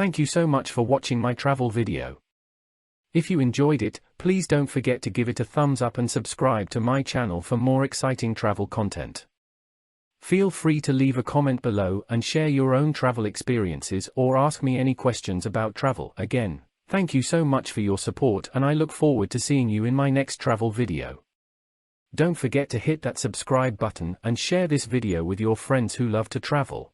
Thank you so much for watching my travel video. If you enjoyed it, please don't forget to give it a thumbs up and subscribe to my channel for more exciting travel content. Feel free to leave a comment below and share your own travel experiences or ask me any questions about travel. Again, thank you so much for your support and I look forward to seeing you in my next travel video. Don't forget to hit that subscribe button and share this video with your friends who love to travel.